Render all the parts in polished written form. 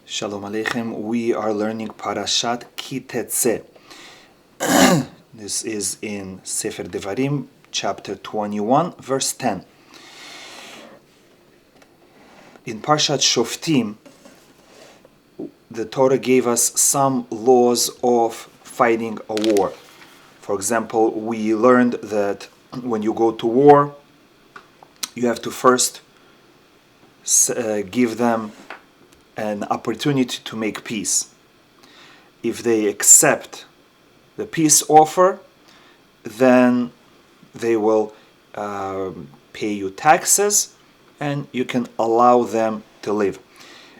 Shalom Aleichem. We are learning Parashat Tetze. This is in Sefer Devarim, chapter 21, verse 10. In Parashat Shoftim, the Torah gave us some laws of fighting a war. For example, we learned that when you go to war, you have to first give them an opportunity to make peace. If they accept the peace offer, then they will pay you taxes and you can allow them to live.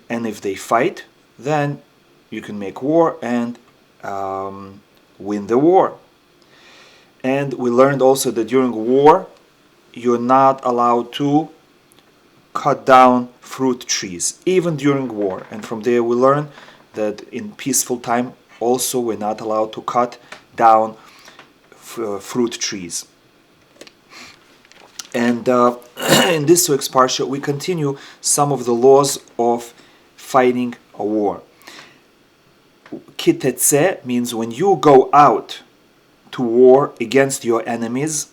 And if they fight, then you can make war and win the war. And we learned also that during war, you're not allowed to cut down fruit trees, even during war. And from there we learn that in peaceful time also we're not allowed to cut down fruit trees. And in this week's Parsha we continue some of the laws of fighting a war. Tetze means when you go out to war against your enemies,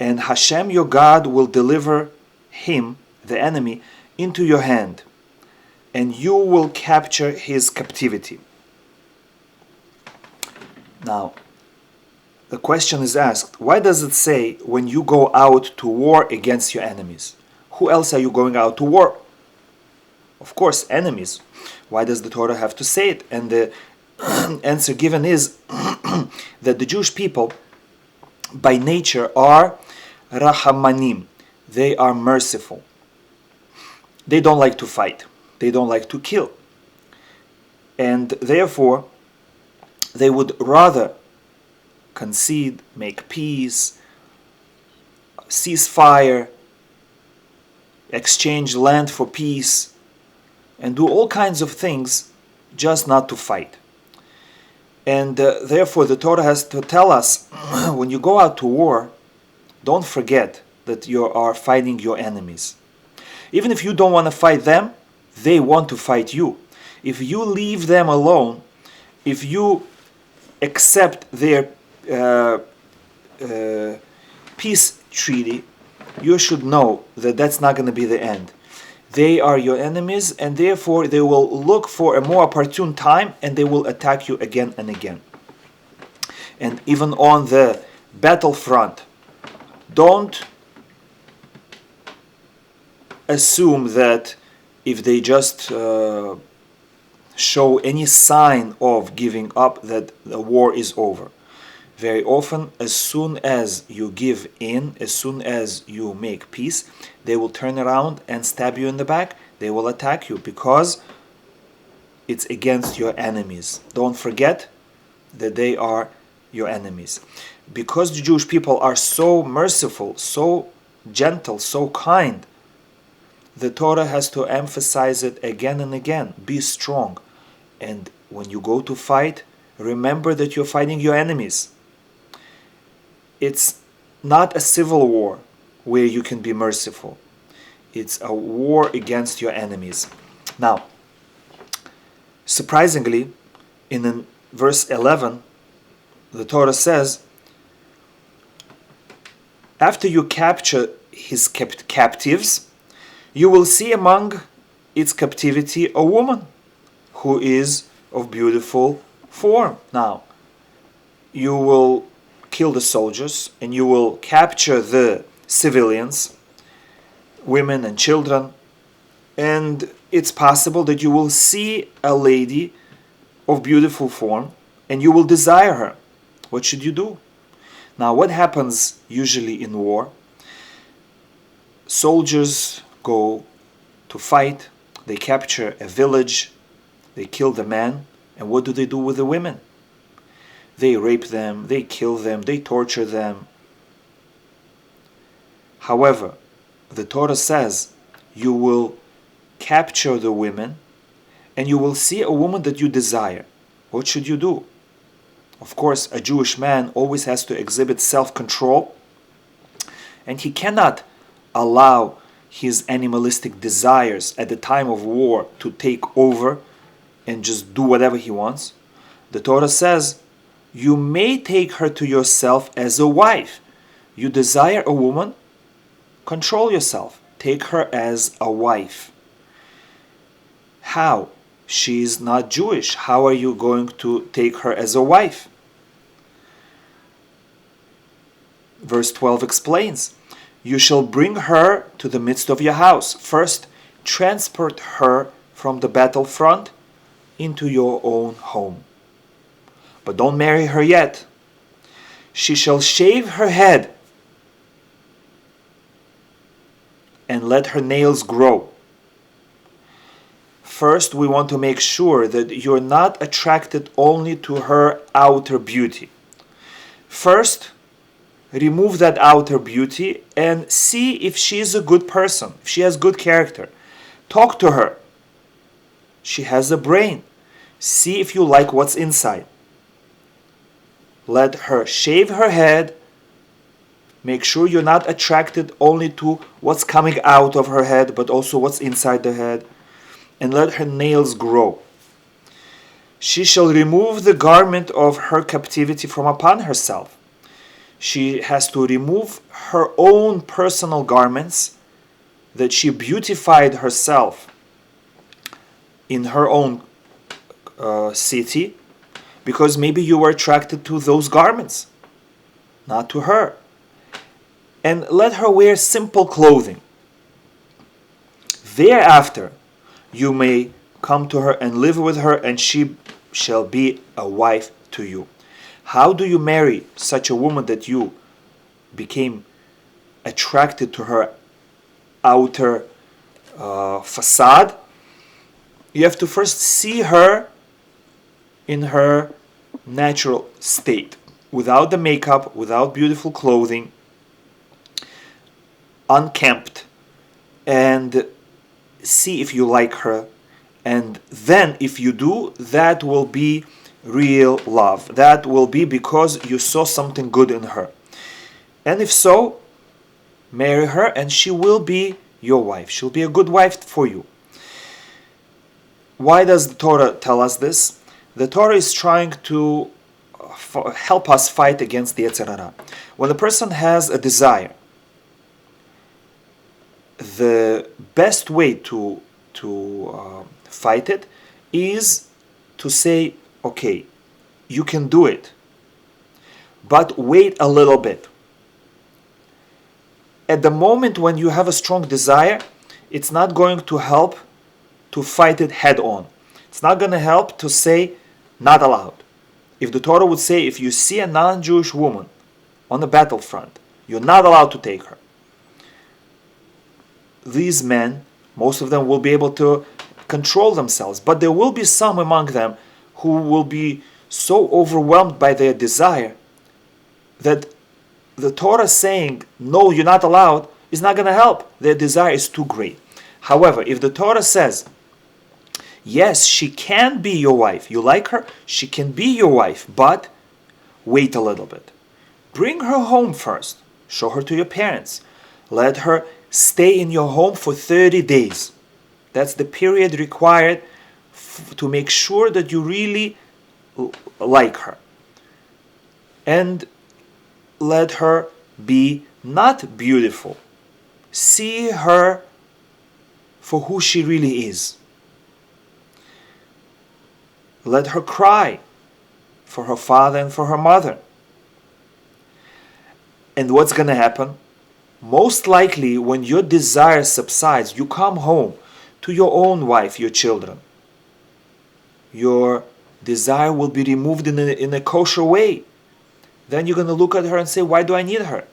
and Hashem your God will deliver him, the enemy, into your hand, and you will capture his captivity. Now, the question is asked, why does it say when you go out to war against your enemies? Who else are you going out to war? Of course, enemies. Why does the Torah have to say it? And the answer given is that the Jewish people by nature are rahamanim. They are merciful. They don't like to fight. They don't like to kill. And therefore, they would rather concede, make peace, cease fire, exchange land for peace, and do all kinds of things just not to fight. And therefore, the Torah has to tell us, when you go out to war, don't forget that you are fighting your enemies. Even if you don't want to fight them, they want to fight you. If you leave them alone, if you accept their peace treaty, you should know that that's not going to be the end. They are your enemies, and therefore they will look for a more opportune time and they will attack you again and again. And even on the battlefront, don't assume that if they just show any sign of giving up, that the war is over. Very often, as soon as you give in, as soon as you make peace, they will turn around and stab you in the back. They will attack you because it's against your enemies. Don't forget that they are your enemies. Because the Jewish people are so merciful, so gentle, so kind, the Torah has to emphasize it again and again. Be strong. And when you go to fight, remember that you're fighting your enemies. It's not a civil war where you can be merciful. It's a war against your enemies. Now, surprisingly, in verse 11, the Torah says, after you capture his captives, you will see among its captivity a woman who is of beautiful form. Now, you will kill the soldiers and you will capture the civilians, women and children, and it's possible that you will see a lady of beautiful form and you will desire her. What should you do? Now, what happens usually in war? Soldiers go to fight, they capture a village, they kill the men, and what do they do with the women? They rape them, they kill them, they torture them. However, the Torah says you will capture the women and you will see a woman that you desire. What should you do? Of course, a Jewish man always has to exhibit self-control, and he cannot allow his animalistic desires at the time of war to take over and just do whatever he wants. The Torah says, you may take her to yourself as a wife. You desire a woman, control yourself. Take her as a wife. How? She is not Jewish. How are you going to take her as a wife? Verse 12 explains, you shall bring her to the midst of your house. First, transport her from the battlefront into your own home. But don't marry her yet. She shall shave her head and let her nails grow. First, we want to make sure that you're not attracted only to her outer beauty. First, remove that outer beauty and see if she is a good person, if she has good character. Talk to her. She has a brain. See if you like what's inside. Let her shave her head. Make sure you're not attracted only to what's coming out of her head, but also what's inside the head. And let her nails grow. She shall remove the garment of her captivity from upon herself. She has to remove her own personal garments that she beautified herself in her own city, because maybe you were attracted to those garments, not to her. And let her wear simple clothing. Thereafter, you may come to her and live with her, and she shall be a wife to you. How do you marry such a woman that you became attracted to her outer facade? You have to first see her in her natural state, without the makeup, without beautiful clothing, unkempt, and see if you like her. And then if you do, that will be real love. That will be because you saw something good in her. And if so, marry her and she will be your wife. She'll be a good wife for you. Why does the Torah tell us this? The Torah is trying to help us fight against the Yetzer Hara. When a person has a desire, the best way to fight it is to say, okay, you can do it, but wait a little bit. At the moment when you have a strong desire, it's not going to help to fight it head on. It's not going to help to say, not allowed. If the Torah would say, if you see a non-Jewish woman on the battlefront, you're not allowed to take her. These men, most of them will be able to control themselves, but there will be some among them who will be so overwhelmed by their desire that the Torah saying, no, you're not allowed, is not going to help. Their desire is too great. However, if the Torah says, yes, she can be your wife, you like her, she can be your wife, but wait a little bit. Bring her home first. Show her to your parents. Let her stay in your home for 30 days. That's the period required to make sure that you really like her. And let her be not beautiful. See her for who she really is. Let her cry for her father and for her mother. And what's going to happen? Most likely, when your desire subsides, you come home to your own wife, your children. Your desire will be removed in a kosher way. Then you're going to look at her and say, why do I need her?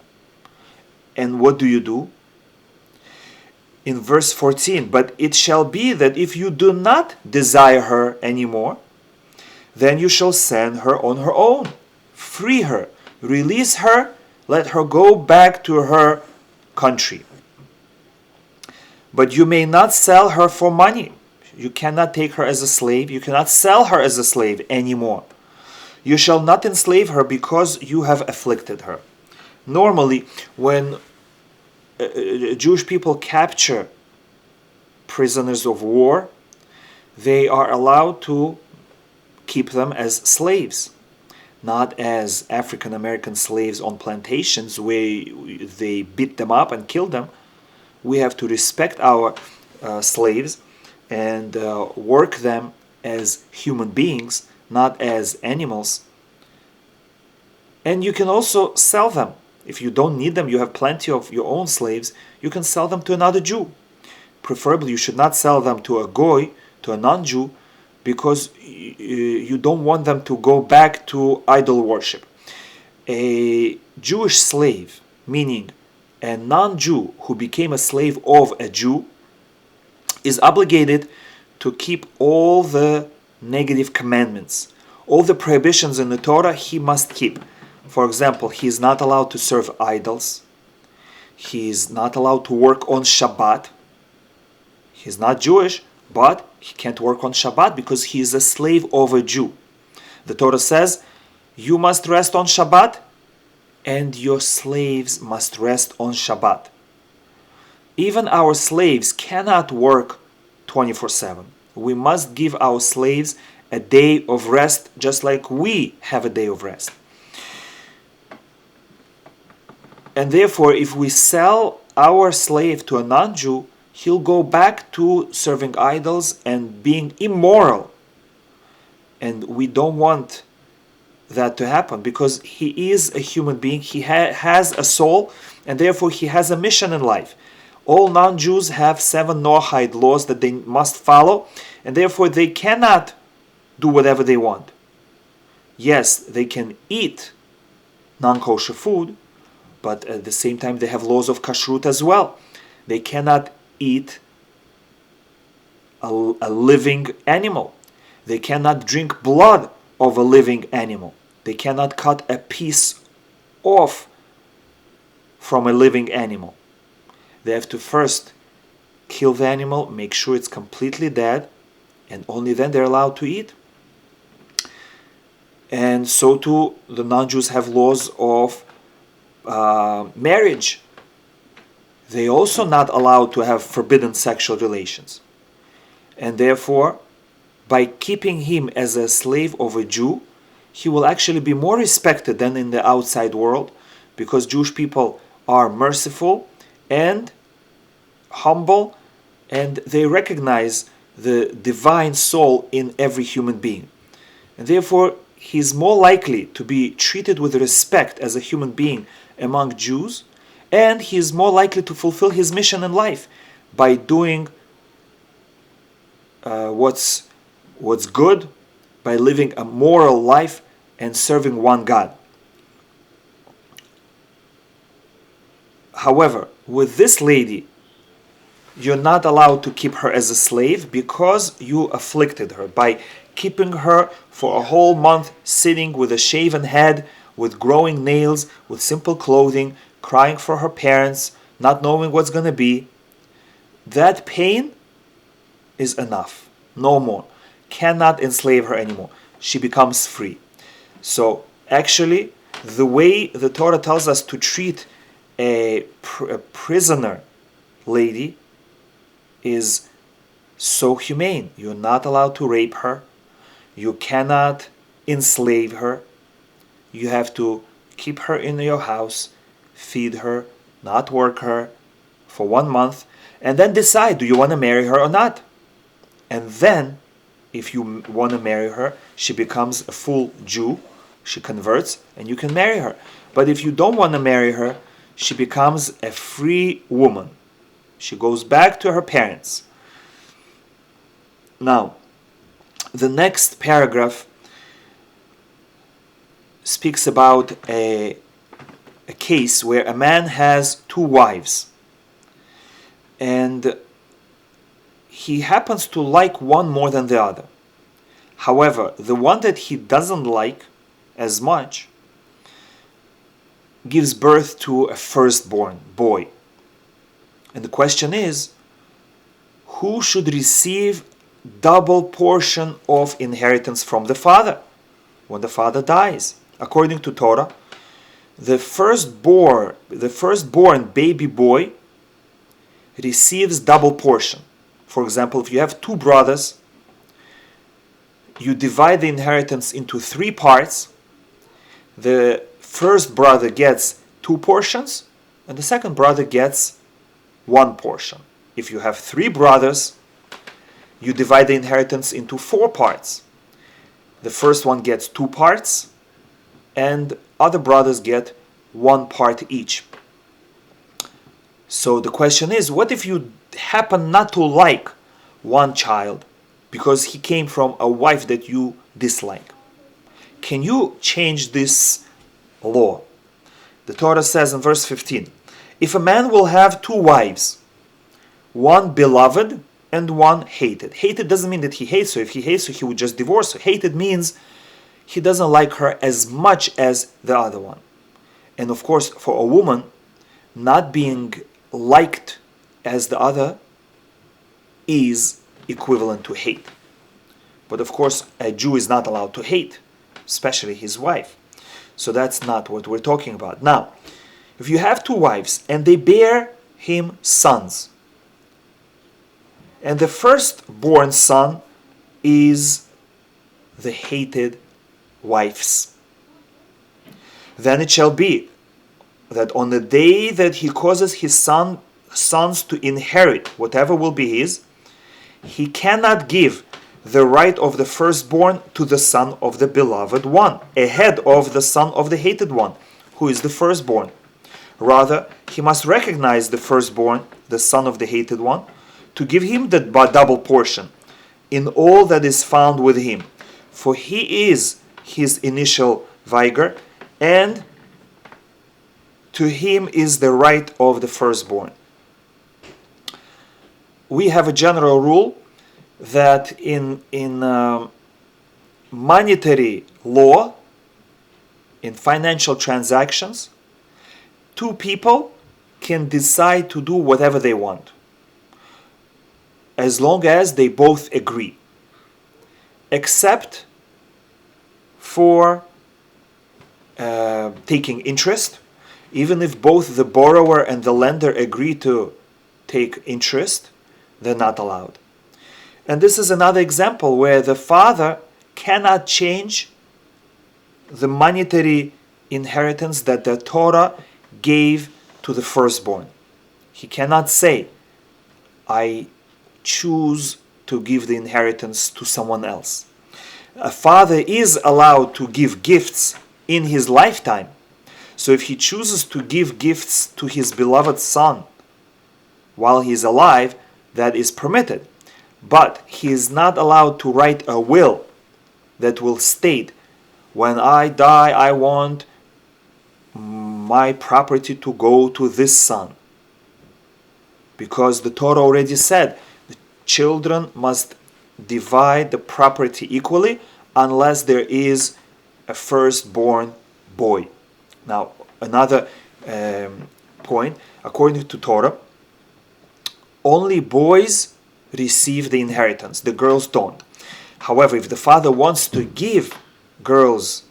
And what do? In verse 14, but it shall be that if you do not desire her anymore, then you shall send her on her own. Free her, release her, let her go back to her country. But you may not sell her for money. You cannot take her as a slave. You cannot sell her as a slave anymore. You shall not enslave her because you have afflicted her. Normally, when Jewish people capture prisoners of war, they are allowed to keep them as slaves, not as African American slaves on plantations where they beat them up and kill them. We have to respect our slaves and work them as human beings, not as animals. And you can also sell them. If you don't need them, you have plenty of your own slaves, you can sell them to another Jew. Preferably, you should not sell them to a goy, to a non-Jew, because you don't want them to go back to idol worship. A Jewish slave, meaning a non-Jew who became a slave of a Jew, is obligated to keep all the negative commandments. All the prohibitions in the Torah he must keep. For example, he is not allowed to serve idols. He is not allowed to work on Shabbat. He's not Jewish, but he can't work on Shabbat because he is a slave of a Jew. The Torah says, you must rest on Shabbat, and your slaves must rest on Shabbat. Even our slaves cannot work 24/7. We must give our slaves a day of rest, just like we have a day of rest. And therefore, if we sell our slave to a non-Jew, he'll go back to serving idols and being immoral. And we don't want that to happen because he is a human being, he has a soul, and therefore he has a mission in life. All non-Jews have 7 Noahide laws that they must follow, and therefore they cannot do whatever they want. Yes, they can eat non-kosher food, but at the same time they have laws of kashrut as well. They cannot eat a living animal. They cannot drink blood of a living animal. They cannot cut a piece off from a living animal. They have to first kill the animal, make sure it's completely dead, and only then they're allowed to eat. And so too, the non-Jews have laws of marriage. They also not allowed to have forbidden sexual relations. And therefore, by keeping him as a slave of a Jew, he will actually be more respected than in the outside world, because Jewish people are merciful and humble, and they recognize the divine soul in every human being. And therefore, he's more likely to be treated with respect as a human being among Jews, and he's more likely to fulfill his mission in life by doing what's good, by living a moral life and serving one God. However, with this lady, you're not allowed to keep her as a slave because you afflicted her by keeping her for a whole month sitting with a shaven head, with growing nails, with simple clothing, crying for her parents, not knowing what's going to be. That pain is enough. No more. Cannot enslave her anymore. She becomes free. So actually, the way the Torah tells us to treat a prisoner lady is so humane. You're not allowed to rape her. You cannot enslave her. You have to keep her in your house, feed her, not work her for 1 month, and then decide, do you want to marry her or not? And then, if you want to marry her, she becomes a full Jew, she converts, and you can marry her. But if you don't want to marry her, she becomes a free woman. She goes back to her parents. Now, the next paragraph speaks about a case where a man has 2 wives, and he happens to like one more than the other. However, the one that he doesn't like as much gives birth to a firstborn boy. And the question is, who should receive double portion of inheritance from the father when the father dies? According to Torah, the firstborn baby boy receives double portion. For example, if you have 2 brothers you divide the inheritance into 3 parts. The first brother gets 2 portions, and the second brother gets 1 portion. If you have 3 brothers, you divide the inheritance into 4 parts. The first one gets 2 parts, and other brothers get 1 part each. So the question is, what if you happen not to like one child because he came from a wife that you dislike? Can you change this law? The Torah says in verse 15, if a man will have 2 wives, one beloved and one hated. Hated doesn't mean that he hates her. If he hates her, he would just divorce her. Hated means he doesn't like her as much as the other one. And of course, for a woman, not being liked as the other is equivalent to hate. But of course, a Jew is not allowed to hate, especially his wife. So that's not what we're talking about. Now, if you have 2 wives and they bear him sons, and the firstborn son is the hated wife's, then it shall be that on the day that he causes his sons to inherit whatever will be his, he cannot give the right of the firstborn to the son of the beloved one, ahead of the son of the hated one, who is the firstborn. Rather, he must recognize the firstborn, the son of the hated one, to give him the double portion in all that is found with him, for he is his initial vigour, and to him is the right of the firstborn. We have a general rule that in monetary law, in financial transactions, 2 people can decide to do whatever they want, as long as they both agree, except for taking interest. Even if both the borrower and the lender agree to take interest, they're not allowed. And this is another example where the father cannot change the monetary inheritance that the Torah gave to the firstborn. He cannot say, I choose to give the inheritance to someone else. A father is allowed to give gifts in his lifetime. So if he chooses to give gifts to his beloved son while he is alive, that is permitted. But he is not allowed to write a will that will state, when I die, I want my property to go to this son. Because the Torah already said, the children must divide the property equally unless there is a firstborn boy. Now, another point, according to Torah, only boys receive the inheritance, the girls don't. However, if the father wants to give girls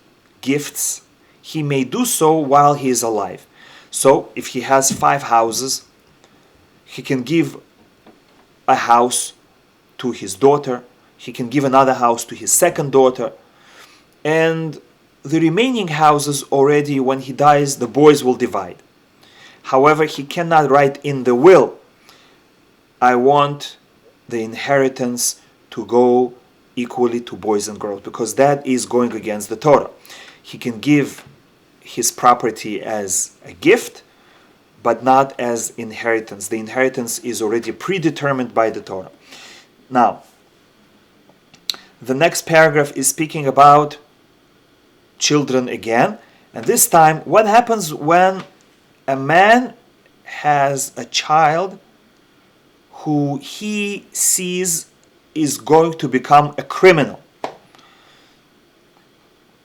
gifts, he may do so while he is alive. So, if he has 5 houses, he can give a house to his daughter, he can give another house to his second daughter, and the remaining houses already, when he dies, the boys will divide. However, he cannot write in the will, I want the inheritance to go equally to boys and girls, because that is going against the Torah. He can give his property as a gift, but not as inheritance. The inheritance is already predetermined by the Torah. Now, the next paragraph is speaking about children again, and this time, what happens when a man has a child who he sees is going to become a criminal?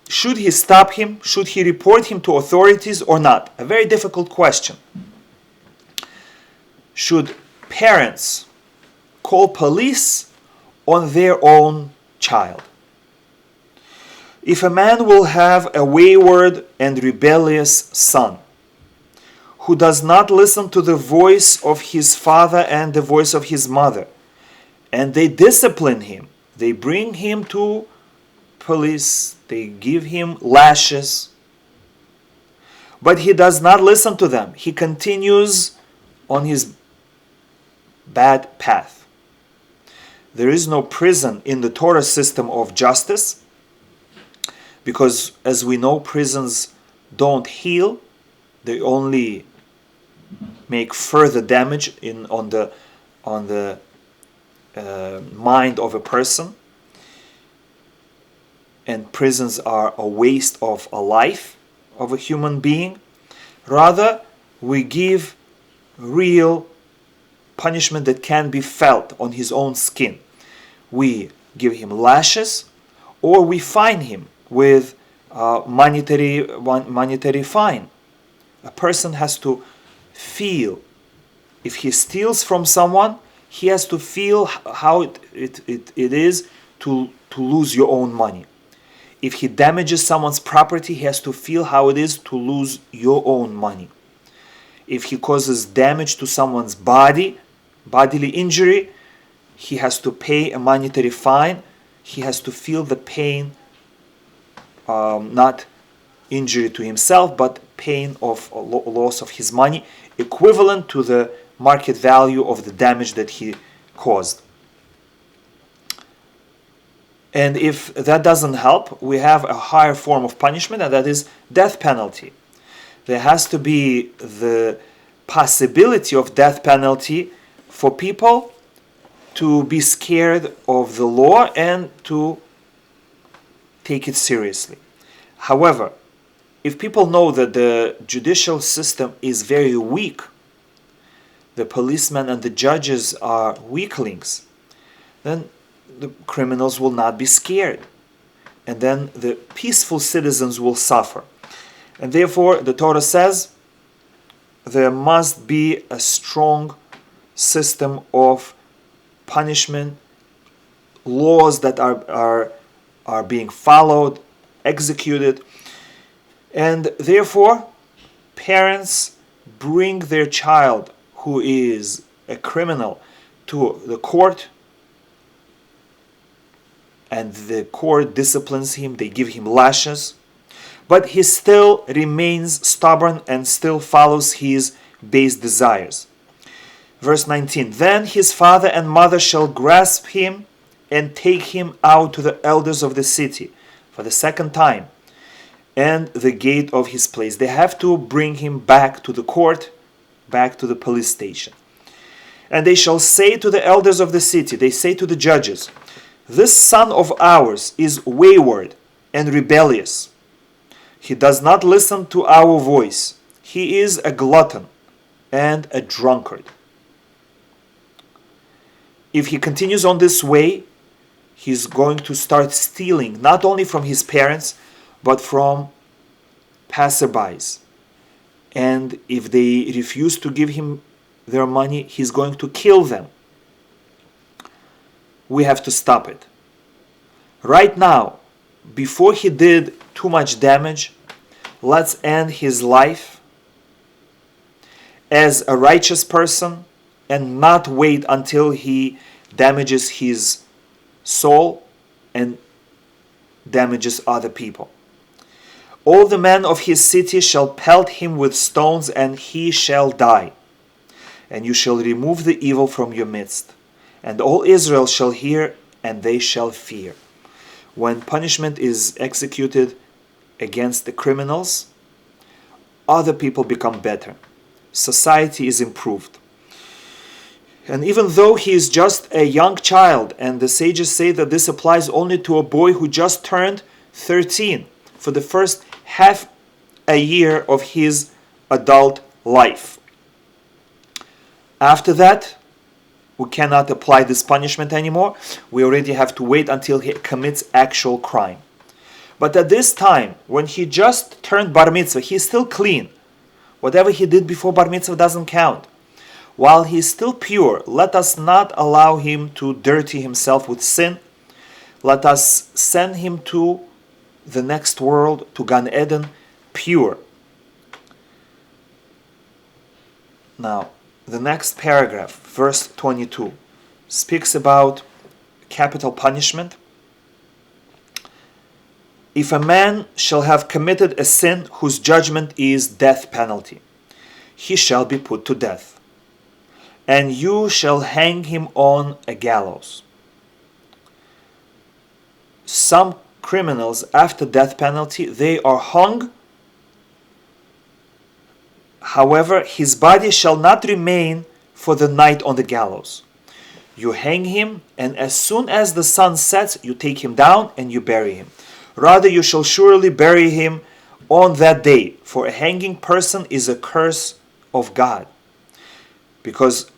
Should he stop him? Should he report him to authorities or not? A very difficult question. Should parents call police on their own child? If a man will have a wayward and rebellious son who does not listen to the voice of his father and the voice of his mother, and they discipline him, they bring him to police, they give him lashes, but he does not listen to them. He continues on his bad path. There is no prison in the Torah system of justice, because as we know, prisons don't heal, they only make further damage on the mind of a person. And prisons are a waste of a life of a human being. Rather, we give real punishment that can be felt on his own skin. We give him lashes, or we fine him with monetary fine. A person has to feel, if he steals from someone, he has to feel how it is to lose your own money. If he damages someone's property, he has to feel how it is to lose your own money. If he causes damage to someone's bodily injury, he has to pay a monetary fine. He has to feel the pain, not injury to himself, but pain of loss of his money, equivalent to the market value of the damage that he caused. And if that doesn't help, we have a higher form of punishment, and that is death penalty. There has to be the possibility of death penalty for people to be scared of the law and to take it seriously. However, if people know that the judicial system is very weak, the policemen and the judges are weaklings, then the criminals will not be scared. And then the peaceful citizens will suffer. And therefore, the Torah says there must be a strong system of punishment, laws that are being followed, executed. And therefore, parents bring their child who is a criminal to the court, and the court disciplines him, they give him lashes, but he still remains stubborn and still follows his base desires. Verse 19, then his father and mother shall grasp him and take him out to the elders of the city for the second time, and the gate of his place. They have to bring him back to the court, back to the police station. And they shall say to the elders of the city, they say to the judges, this son of ours is wayward and rebellious. He does not listen to our voice. He is a glutton and a drunkard. If he continues on this way, he's going to start stealing, not only from his parents, but from passerbys. And if they refuse to give him their money, he's going to kill them. We have to stop it. Right now, before he did too much damage, let's end his life as a righteous person and not wait until he damages his soul and damages other people. All the men of his city shall pelt him with stones, and he shall die. And you shall remove the evil from your midst. And all Israel shall hear, and they shall fear. When punishment is executed against the criminals, other people become better. Society is improved. And even though he is just a young child, and the sages say that this applies only to a boy who just turned 13, for the first half a year of his adult life. After that, we cannot apply this punishment anymore. We already have to wait until he commits actual crime. But at this time, when he just turned bar mitzvah, he's still clean. Whatever he did before bar mitzvah doesn't count. While he's still pure, let us not allow him to dirty himself with sin. Let us send him to the next world, to Gan Eden, pure. Now, the next paragraph, verse 22, speaks about capital punishment. If a man shall have committed a sin whose judgment is death penalty, he shall be put to death, and you shall hang him on a gallows. Some criminals, after death penalty, they are hung. However, his body shall not remain for the night on the gallows. You hang him, and as soon as the sun sets, you take him down and you bury him. Rather, you shall surely bury him on that day, for a hanging person is a curse of God, because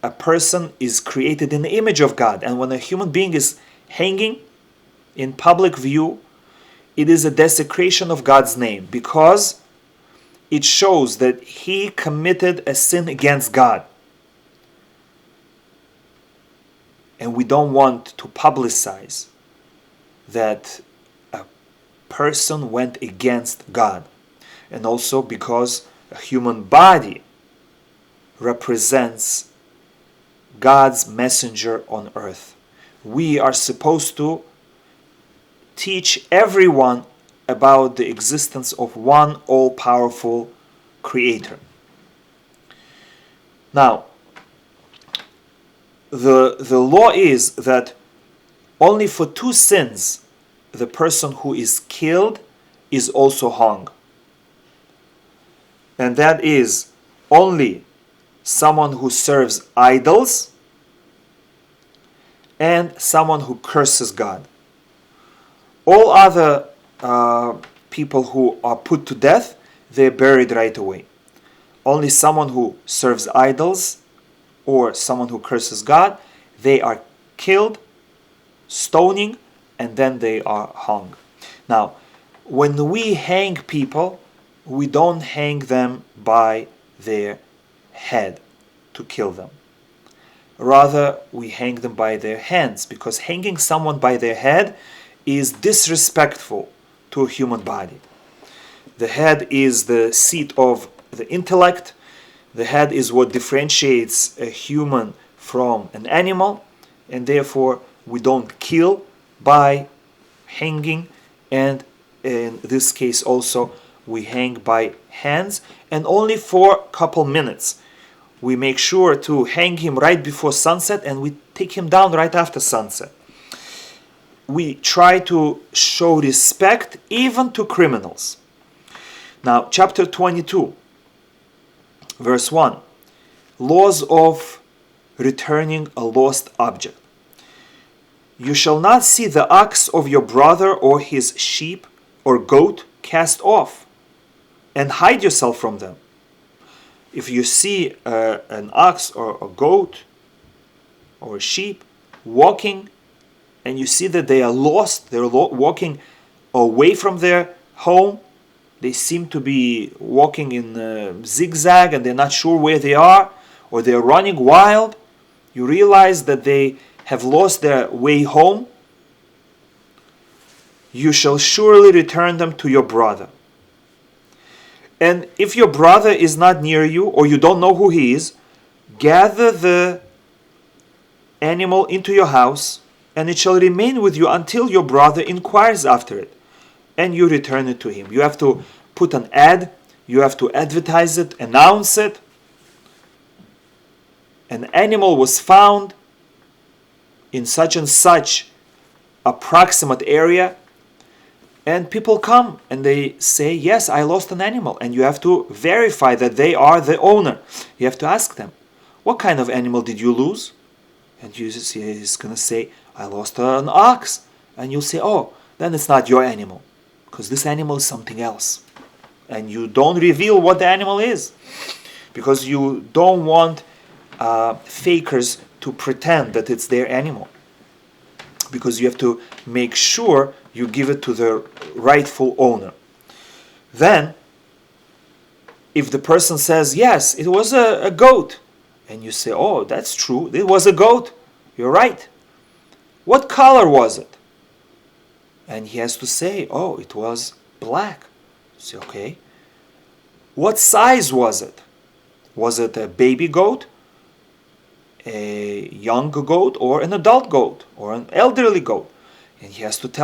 a person is created in the image of God, and when a human being is hanging in public view, it is a desecration of God's name, because it shows that he committed a sin against God. And we don't want to publicize that a person went against God. And also because a human body represents God's messenger on earth. We are supposed to teach everyone about the existence of one all-powerful creator. Now, the law is that only for 2 sins the person who is killed is also hung. And that is only someone who serves idols and someone who curses God. All other people who are put to death, they're buried right away. Only someone who serves idols or someone who curses God, they are killed, stoning, and then they are hung. Now, when we hang people, we don't hang them by their head to kill them. Rather, we hang them by their hands, because hanging someone by their head is disrespectful to a human body. The head is the seat of the intellect. The head is what differentiates a human from an animal, and therefore we don't kill by hanging, and in this case also we hang by hands, and only for a couple minutes. We make sure to hang him right before sunset, and we take him down right after sunset. We try to show respect even to criminals. Now, chapter 22, verse 1. Laws of returning a lost object. You shall not see the ox of your brother or his sheep or goat cast off, and hide yourself from them. If you see an ox or a goat or a sheep walking, and you see that they are lost, they're walking away from their home, they seem to be walking in zigzag and they're not sure where they are, or they're running wild, you realize that they have lost their way home, you shall surely return them to your brother. And if your brother is not near you, or you don't know who he is, gather the animal into your house, and it shall remain with you until your brother inquires after it, and you return it to him. You have to put an ad, you have to advertise it, announce it. An animal was found in such and such approximate area, and people come and they say, yes, I lost an animal, and you have to verify that they are the owner. You have to ask them, what kind of animal did you lose? And he's going to say, I lost an ox. And you'll say, oh, then it's not your animal, because this animal is something else. And you don't reveal what the animal is, because you don't want fakers to pretend that it's their animal, because you have to make sure you give it to the rightful owner. Then, if the person says, yes, it was a goat, and you say, oh, that's true, it was a goat, you're right. What color was it? And he has to say, oh, it was black. You say, okay. What size was it? Was it a baby goat, a young goat, or an adult goat, or an elderly goat? And he has to tell